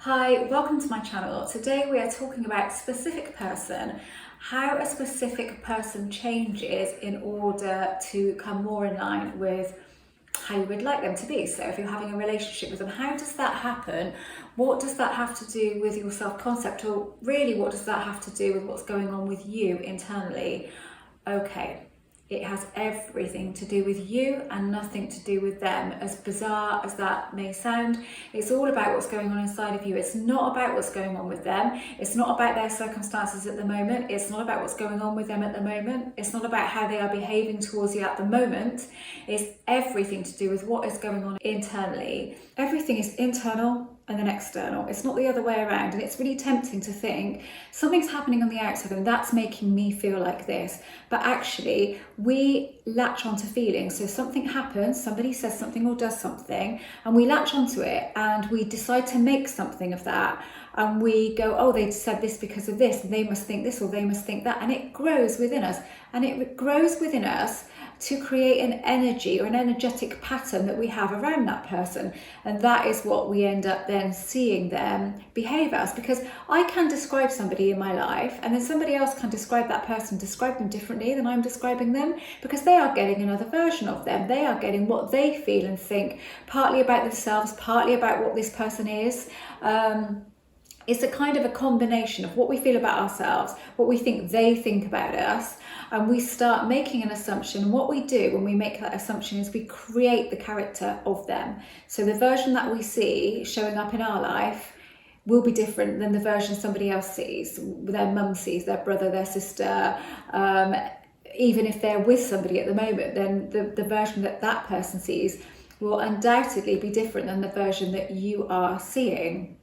Hi, welcome to my channel. Today we are talking about specific person, how a specific person changes in order to come more in line with how you would like them to be. So if you're having a relationship with them, how does that happen? What does that have to do with your self-concept, or really what does that have to do with what's going on with you internally? Okay. It has everything to do with you and nothing to do with them. As bizarre as that may sound, it's all about what's going on inside of you. It's not about what's going on with them. It's not about their circumstances at the moment. It's not about what's going on with them at the moment. It's not about how they are behaving towards you at the moment. It's everything to do with what is going on internally. Everything is internal and then external. It's not the other way around. And it's really tempting to think something's happening on the outside and that's making me feel like this. But actually, we latch onto feelings. So something happens, somebody says something or does something, and we latch onto it and we decide to make something of that. And we go, oh, they said this because of this, and they must think this or they must think that. And it grows within us. And it grows within us to create an energy or an energetic pattern that we have around that person. And that is what we end up then seeing them behave as. Because I can describe somebody in my life, and then somebody else can describe that person, describe them differently than I'm describing them, because they are getting another version of them. They are getting what they feel and think, partly about themselves, partly about what this person is. It's a kind of a combination of what we feel about ourselves, what we think they think about us, and we start making an assumption. And what we do when we make that assumption is we create the character of them. So the version that we see showing up in our life will be different than the version somebody else sees, their mum sees, their brother, their sister. Even if they're with somebody at the moment, then the version that that person sees will undoubtedly be different than the version that you are seeing.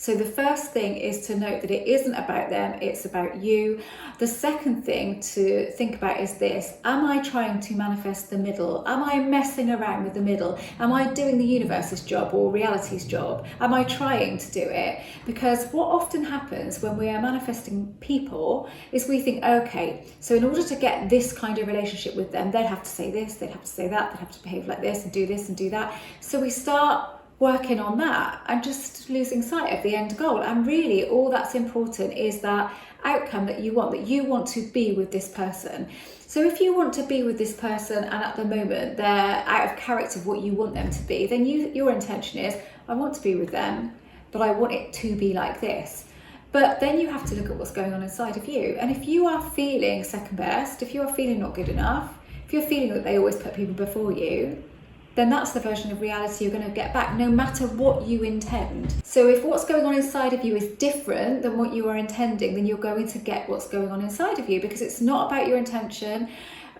So the first thing is to note that it isn't about them, it's about you. The second thing to think about is this: am I trying to manifest the middle? Am I messing around with the middle? Am I doing the universe's job or reality's job? Am I trying to do it? Because what often happens when we are manifesting people is we think, okay, so in order to get this kind of relationship with them, they'd have to say this, they'd have to say that, they'd have to behave like this and do that. So we start working on that and just losing sight of the end goal. And really all that's important is that outcome that you want to be with this person. So if you want to be with this person and at the moment they're out of character of what you want them to be, then your intention is, I want to be with them, but I want it to be like this. But then you have to look at what's going on inside of you. And if you are feeling second best, if you are feeling not good enough, if you're feeling that they always put people before you, then that's the version of reality you're going to get back, no matter what you intend. So if what's going on inside of you is different than what you are intending, then you're going to get what's going on inside of you, because it's not about your intention.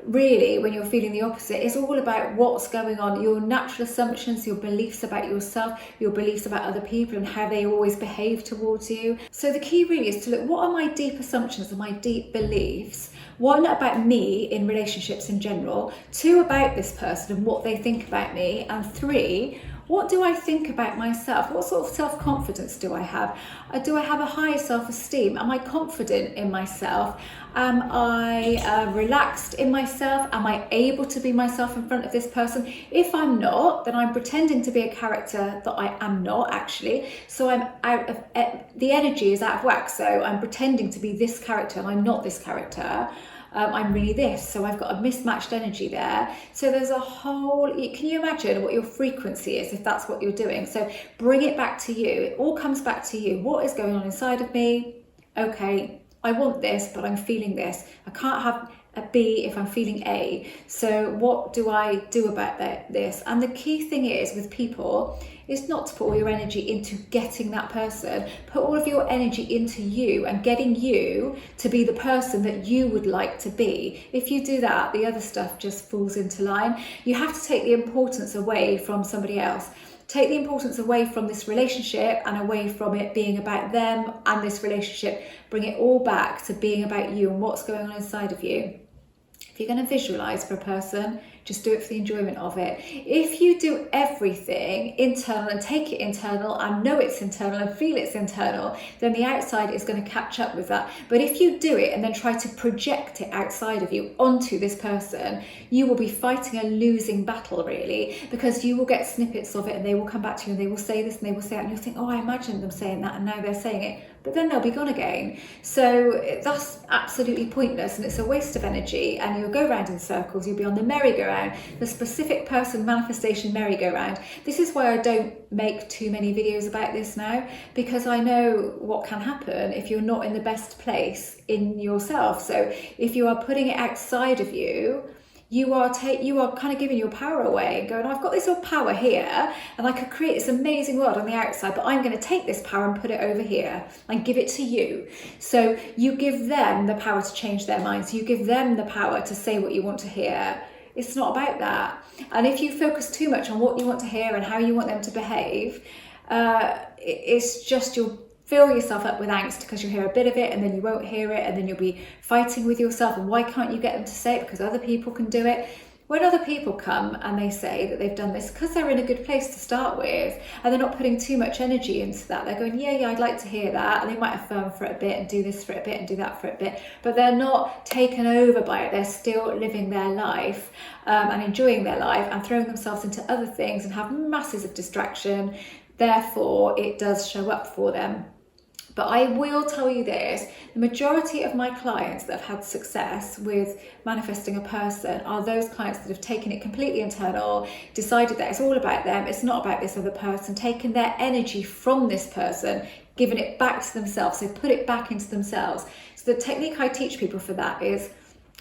Really, when you're feeling the opposite, it's all about what's going on, your natural assumptions, your beliefs about yourself, your beliefs about other people and how they always behave towards you. So the key really is to look, what are my deep assumptions and my deep beliefs? One, about me in relationships in general. Two, about this person and what they think about me. And three, what do I think about myself? What sort of self-confidence do I have? Do I have a high self-esteem? Am I confident in myself? Am I relaxed in myself? Am I able to be myself in front of this person? If I'm not, then I'm pretending to be a character that I am not actually. So I'm out of, the energy is out of whack. So I'm pretending to be this character and I'm not this character. I'm really this, so I've got a mismatched energy there. So there's a whole, can you imagine what your frequency is if that's what you're doing? So bring it back to you. It all comes back to you. What is going on inside of me? Okay, I want this, but I'm feeling this. I can't have a B if I'm feeling A. So what do I do about this? And the key thing is with people is not to put all your energy into getting that person. Put all of your energy into you and getting you to be the person that you would like to be. If you do that, the other stuff just falls into line. You have to take the importance away from somebody else. Take the importance away from this relationship and away from it being about them and this relationship. Bring it all back to being about you and what's going on inside of you. If you're going to visualize for a person, Just do it for the enjoyment of it. If you do everything internal and take it internal and know it's internal and feel it's internal, then the outside is going to catch up with that. But if you do it and then try to project it outside of you onto this person, you will be fighting a losing battle, really, because you will get snippets of it and they will come back to you and they will say this and they will say that, and you'll think, oh, I imagined them saying that and now they're saying it. But then they'll be gone again. So that's absolutely pointless and it's a waste of energy, and you'll go round in circles. You'll be on the merry-go-round, the specific person manifestation merry-go-round. This is why I don't make too many videos about this now, because I know what can happen if you're not in the best place in yourself. So if you are putting it outside of you, you are kind of giving your power away and going, I've got this all power here and I could create this amazing world on the outside, but I'm going to take this power and put it over here and give it to you. So you give them the power to change their minds. You give them the power to say what you want to hear. It's not about that. And if you focus too much on what you want to hear and how you want them to behave, it's just you'll fill yourself up with angst because you'll hear a bit of it and then you won't hear it, and then you'll be fighting with yourself. And why can't you get them to say it? Because other people can do it. When other people come and they say that they've done this, because they're in a good place to start with and they're not putting too much energy into that, they're going, yeah, I'd like to hear that, and they might affirm for a bit and do this for a bit and do that for a bit, but they're not taken over by it. They're still living their life and enjoying their life and throwing themselves into other things and have masses of distraction. Therefore, it does show up for them. But I will tell you this, the majority of my clients that have had success with manifesting a person are those clients that have taken it completely internal, decided that it's all about them, it's not about this other person, taken their energy from this person, given it back to themselves, so put it back into themselves. So the technique I teach people for that is,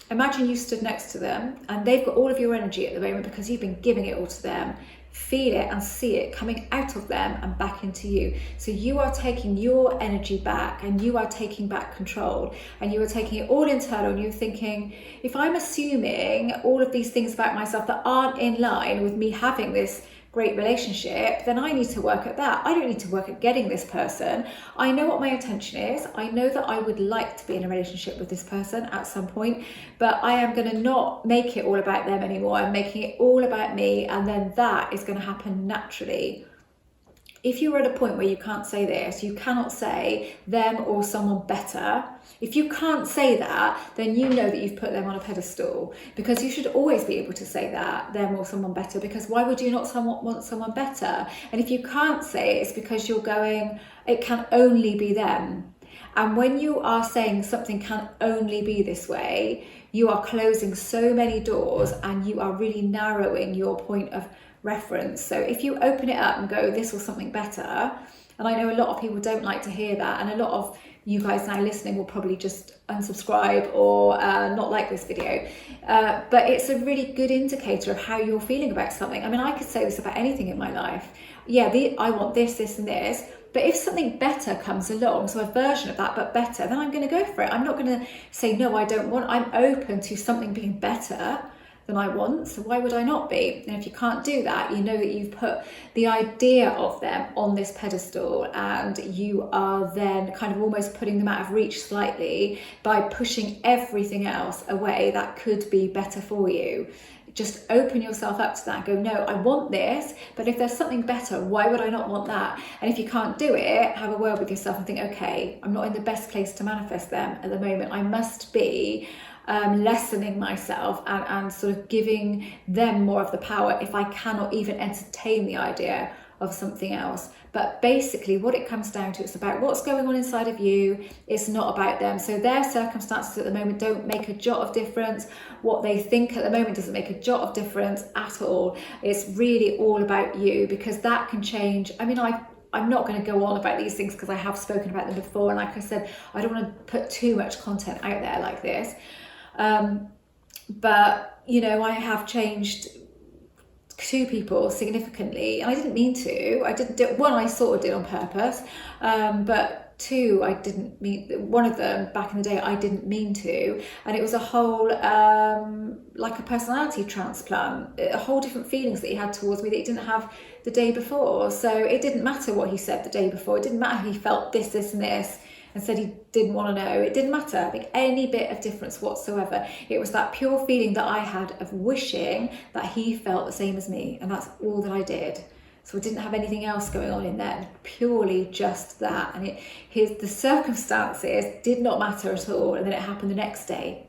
imagine you stood next to them and they've got all of your energy at the moment because you've been giving it all to them. Feel it and see it coming out of them and back into you. So you are taking your energy back and you are taking back control, and you are taking it all internal, and you're thinking, if I'm assuming all of these things about myself that aren't in line with me having this great relationship, then I need to work at that. I don't need to work at getting this person. I know what my intention is. I know that I would like to be in a relationship with this person at some point, but I am going to not make it all about them anymore. I'm making it all about me, and then that is going to happen naturally. If you're at a point where you can't say this, you cannot say them or someone better. If you can't say that, then you know that you've put them on a pedestal, because you should always be able to say that, them or someone better, because why would you not want someone better? And if you can't say it, it's because you're going, it can only be them. And when you are saying something can only be this way, you are closing so many doors and you are really narrowing your point of reference. So if you open it up and go, this or something better, and I know a lot of people don't like to hear that, and a lot of you guys now listening will probably just unsubscribe or not like this video, but it's a really good indicator of how you're feeling about something. I mean, I could say this about anything in my life. Yeah, I want this and this, but if something better comes along, so a version of that but better, then I'm going to go for it. I'm not going to say no, I don't want. I'm open to something being better than I want, so why would I not be? And if you can't do that, you know that you've put the idea of them on this pedestal, and you are then kind of almost putting them out of reach slightly by pushing everything else away that could be better for you. Just open yourself up to that and go, no, I want this, but if there's something better, why would I not want that? And if you can't do it, have a word with yourself and think, okay, I'm not in the best place to manifest them at the moment. I must be lessening myself and sort of giving them more of the power if I cannot even entertain the idea of something else. But basically what it comes down to, it's about what's going on inside of you. It's not about them. So their circumstances at the moment don't make a jot of difference. What they think at the moment doesn't make a jot of difference at all. It's really all about you, because that can change. I mean, I'm not going to go on about these things because I have spoken about them before, and like I said, I don't want to put too much content out there like this. But you know, I have changed 2 people significantly, and I didn't mean to. I didn't do one. I sort of did on purpose, but 2 I didn't mean. One of them back in the day I didn't mean to, and it was a whole like a personality transplant, a whole different feelings that he had towards me that he didn't have the day before. So it didn't matter what he said the day before. It didn't matter he felt this and this. and said he didn't want to know, it didn't matter, like any bit of difference whatsoever. It was that pure feeling that I had of wishing that he felt the same as me, and that's all that I did. So I didn't have anything else going on in there, purely just that. And the circumstances did not matter at all. And then it happened the next day.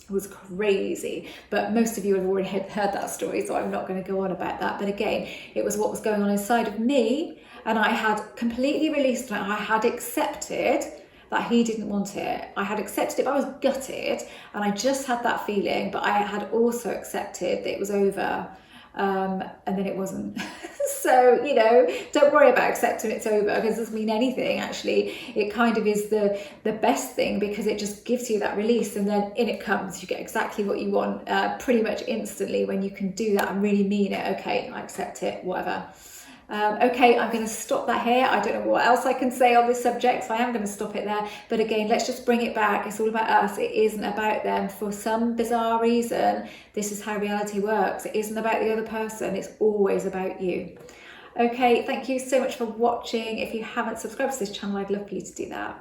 It was crazy. But most of you have already heard that story, so I'm not going to go on about that. But again, it was what was going on inside of me. And I had completely released it. I had accepted that he didn't want it. I had accepted it, but I was gutted. And I just had that feeling. But I had also accepted that it was over. And then it wasn't. So, you know, don't worry about accepting it's over, because it doesn't mean anything. Actually, it kind of is the best thing, because it just gives you that release, and then in it comes. You get exactly what you want pretty much instantly when you can do that and really mean it. Okay, I accept it, whatever. Okay, I'm going to stop that here. I don't know what else I can say on this subject, so I am going to stop it there. But again, let's just bring it back. It's all about us. It isn't about them. For some bizarre reason, this is how reality works. It isn't about the other person. It's always about you. Okay, thank you so much for watching. If you haven't subscribed to this channel, I'd love for you to do that.